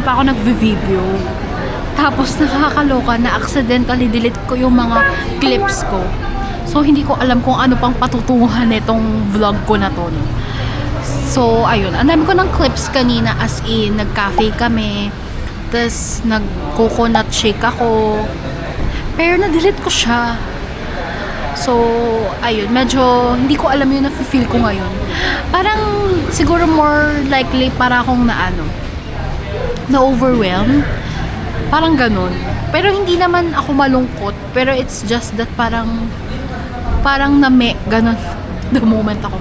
pa ako nagvi-video. Tapos nakakaloka na accidentally delete ko yung mga clips ko. So hindi ko alam kung ano pang patutunguhan nitong vlog ko na to. No? So ayun, ang dami ko ng clips kanina, as in nag-cafe kami, tapos nag-coconut shake ako, pero na-delete ko siya. So ayun, medyo hindi ko alam yung na-feel ko ngayon. Parang siguro more likely para akong na-overwhelm. Parang ganun. Pero hindi naman ako malungkot. Pero it's just that parang ganun the moment ako.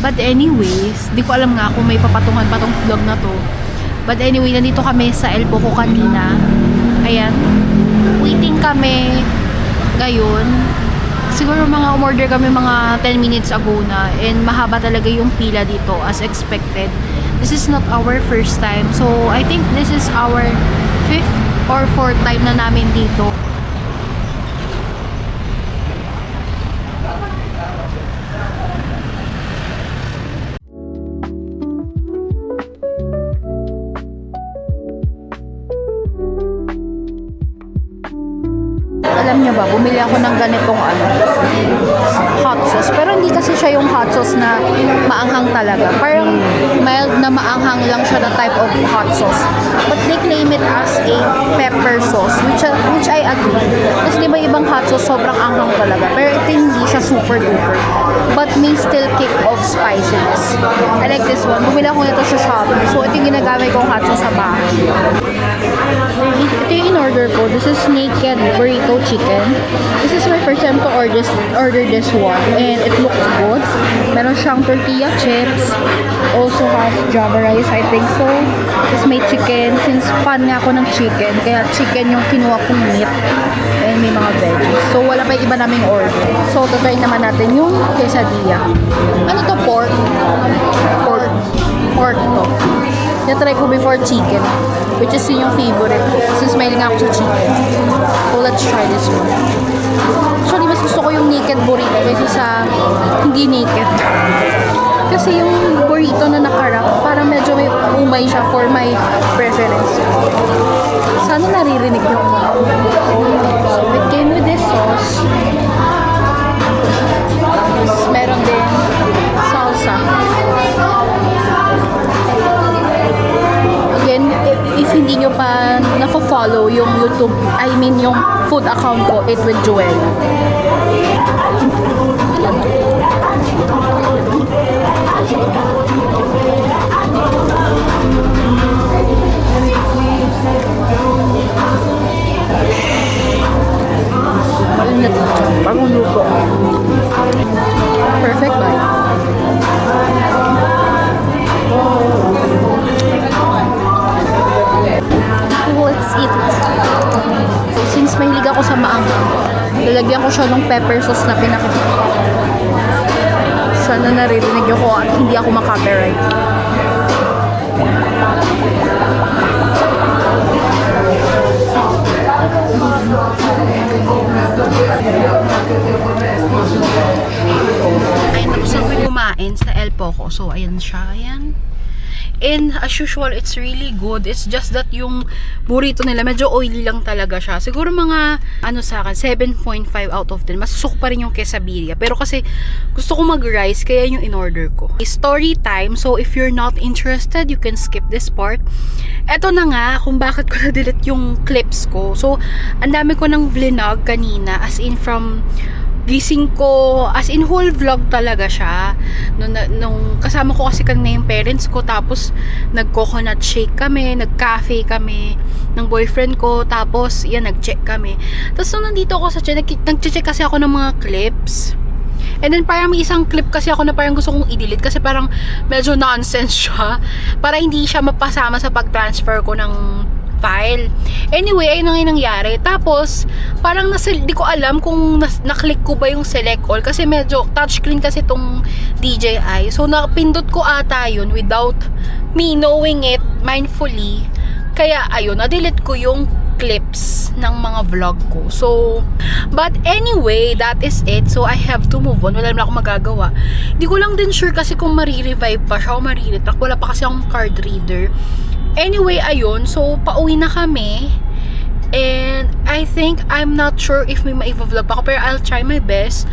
But anyways, di ko alam nga kung may papatungan pa tong vlog na to. But anyway, nandito kami sa El Poco kanina. Ayan. Waiting kami ngayon. Siguro umorder kami mga 10 minutes ago na. And mahaba talaga yung pila dito as expected. This is not our first time. So, I think this is our 5th or 4th time na namin dito. Alam niyo ba, bumili ako ng ganitong hot sauce. Pero hindi kasi siya yung hot sauce na maanghang talaga. Parang mild na maanghang lang siya na type of hot sauce. But they claim it as a pepper sauce, which I agree. Kasi di ba ibang hot sauce sobrang anghang talaga. Pero ito hindi siya super duper. But may still kick of spiciness. I like this one. Bumili ako nito sa Shopee. So ito yung ginagamit kong hot sauce sa bahay. Ito yung in-order ko. This is naked burrito chicken. This is my first time to order this one. And it looks good. Meron siyang tortilla chips. Also has java rice, I think so. This may chicken. Since fan nga ako ng chicken, kaya chicken yung kinuha kong meat. And may mga veggies. So wala pa yung iba naming order. So try naman natin yung quesadilla. Ano to? Pork to. Na-try ko before chicken, which is yung favorite ko. Since may nga ako sa chicken. So let's try this one. Actually, mas gusto ko yung naked burrito kaysa sa hindi naked. Kasi yung burrito na nakarap, parang medyo may umay siya for my preference. Sana naririnig nyo. So it came with this sauce. Tapos meron din salsa. Again, if hindi nyo pa na-follow yung YouTube, yung food account ko, Eat with Joella. Mainit. Bagong luto. Perfect ba? Let's eat. Since mahilig ako sa maanghang, lalagyan ko siya ng pepper sauce na pinakita ko. Sana naririnig ko at hindi ako makapiright. Ayun, tapos ako kumain sa El Poco. So, ayan siya. Ayan. And as usual, it's really good. It's just that yung burrito nila, medyo oily lang talaga siya. Siguro mga, sa akin, 7.5 out of 10. Masusok pa rin yung quesadilla. Pero kasi, gusto ko mag-rice, kaya yung in-order ko. Story time. So, if you're not interested, you can skip this part. Eto na nga, kung bakit ko na-delete yung clips ko. So, ang dami ko ng vlog kanina, as in from gising ko, as in whole vlog talaga siya. Nung kasama ko kasi kanina yung parents ko, tapos nag-coconut shake kami, nag-cafe kami ng boyfriend ko, tapos yan, nag-check kami. Tapos nung nandito ako sa check, nag-check kasi ako ng mga clips. And then parang may isang clip kasi ako na parang gusto kong i-delete kasi parang medyo nonsense siya. Para hindi siya mapasama sa pag-transfer ko ng file. Anyway, ayun na nga yung nangyari. Tapos, parang di ko alam kung na-click ko ba yung select all kasi medyo touchscreen kasi itong DJI. So, napindot ko ata yun without me knowing it mindfully. Kaya, ayun, na-delete ko yung clips ng mga vlog ko. So, but anyway, that is it. So, I have to move on. Wala naman ako magagawa. Hindi ko lang din sure kasi kung marirevive pa siya o mariretrack. Wala pa kasi akong card reader. Anyway, ayun. So, pauwi na kami. And I think, I'm not sure if may maiva-vlog pa ako, pero I'll try my best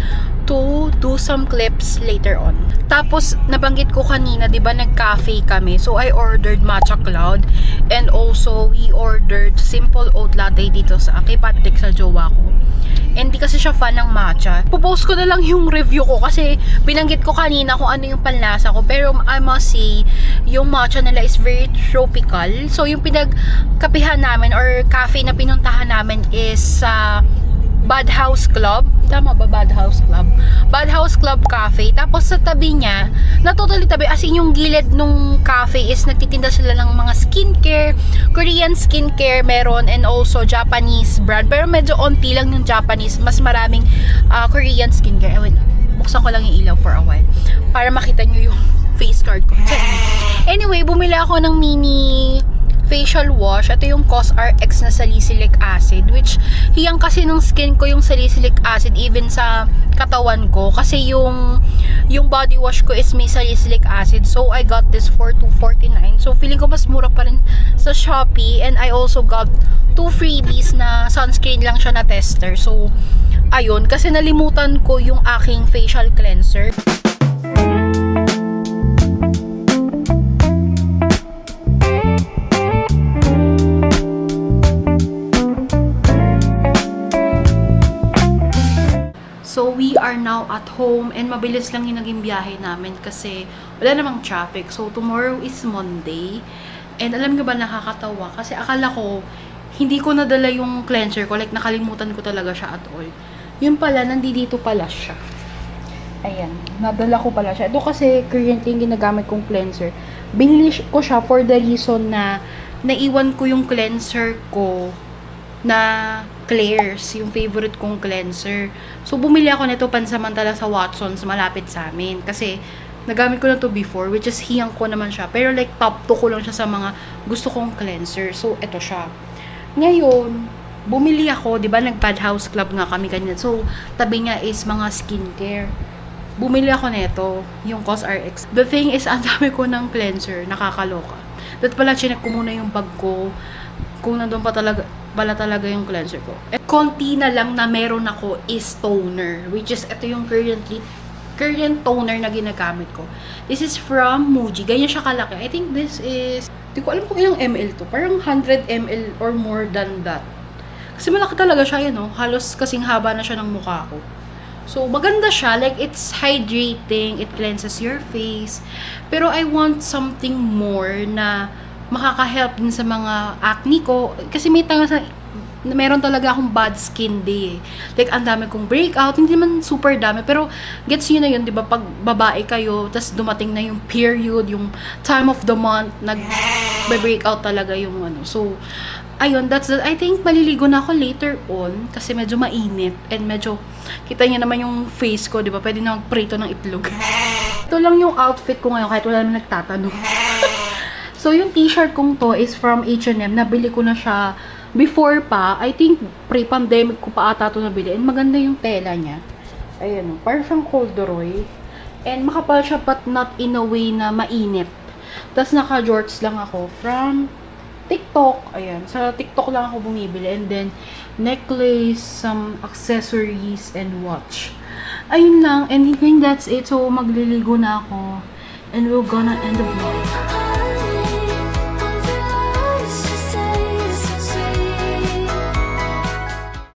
to do some clips later on. Tapos, nabanggit ko kanina, di ba, nag-cafe kami. So, I ordered matcha cloud. And also, we ordered simple oat latte dito sa kay Patrick, sa jowa ko. And di kasi siya fan ng matcha. Popost ko na lang yung review ko kasi binanggit ko kanina kung ano yung panlasa ko. Pero I must say, yung matcha nila is very tropical. So, yung pinagkapihan namin or cafe na pinuntahan namin is sa Bad House Club. Tama ba? Bad House Club? Bad House Club Cafe. Tapos sa tabi niya, na totally tabi, as in yung gilid nung cafe is nagtitinda sila ng mga skincare, Korean skincare meron, and also Japanese brand. Pero medyo onti lang yung Japanese. Mas maraming Korean skincare. Wait, buksan ko lang yung ilaw for a while para makita nyo yung face card ko. Anyway, bumili ako ng mini facial wash. Ito yung COSRX na salicylic acid, which hiyang kasi ng skin ko yung salicylic acid even sa katawan ko kasi yung body wash ko is may salicylic acid. So I got this for $2.49. So feeling ko mas mura pa rin sa Shopee, and I also got 2 freebies na sunscreen lang siya na tester. So ayun, kasi nalimutan ko yung aking facial cleanser. So, we are now at home and mabilis lang yung naging biyahe namin kasi wala namang traffic. So, tomorrow is Monday. And alam nyo ba, nakakatawa kasi akala ko hindi ko nadala yung cleanser ko. Like, nakalimutan ko talaga siya at all. Yun pala, nandito pala siya. Ayan, nadala ko pala siya. Ito kasi currently yung ginagamit kong cleanser. Binili ko siya for the reason na naiwan ko yung cleanser ko na Claire's, yung favorite kong cleanser. So, bumili ako nito pansamantala sa Watson's, malapit sa amin. Kasi, nagamit ko na to before, which is hiyang ko naman siya. Pero like, top 2 ko lang siya sa mga gusto kong cleanser. So, ito siya. Ngayon, bumili ako, di ba, nag-Bad House Club nga kami kanina. So, tabi niya is mga skincare. Bumili ako nito, yung COSRX. The thing is, ang dami ko ng cleanser, nakakaloka. That pala, chinek ko muna yung bag ko, kung nandun pa talaga yung cleanser ko. At konti na lang na meron ako is toner, which is ito yung current toner na ginagamit ko. This is from Muji. Ganyan siya kalaki. I think this is, di ko alam kung ilang ml to. Parang 100 ml or more than that. Kasi malaki talaga siya, no? Halos kasing haba na siya ng mukha ko. So, maganda siya. Like, it's hydrating. It cleanses your face. Pero I want something more na makaka-help din sa mga acne ko. Kasi may meron talaga akong bad skin day. Like, ang dami kong breakout. Hindi naman super dami. Pero, gets yun na yun, di ba? Pag babae kayo, tas dumating na yung period, yung time of the month, nag-breakout talaga yung ano. So, ayun, that's that. I think maliligo na ako later on kasi medyo mainit. And medyo, kita niyo naman yung face ko, di ba? Pwede na magprito ng itlog. Ito lang yung outfit ko ngayon kahit wala naman nagtatanong. So, yung t-shirt kong to is from H&M. Nabili ko na siya before pa. I think pre-pandemic ko pa ata ito nabili. And maganda yung tela niya. Ayan o. Parang siyang corduroy. And makapal siya but not in a way na mainit. Tapos naka-jorts lang ako from TikTok. Ayan. Sa TikTok lang ako bumibili. And then, necklace, some accessories, and watch. Ayun lang. And I think that's it. So, magliligo na ako. And we're gonna end the vlog.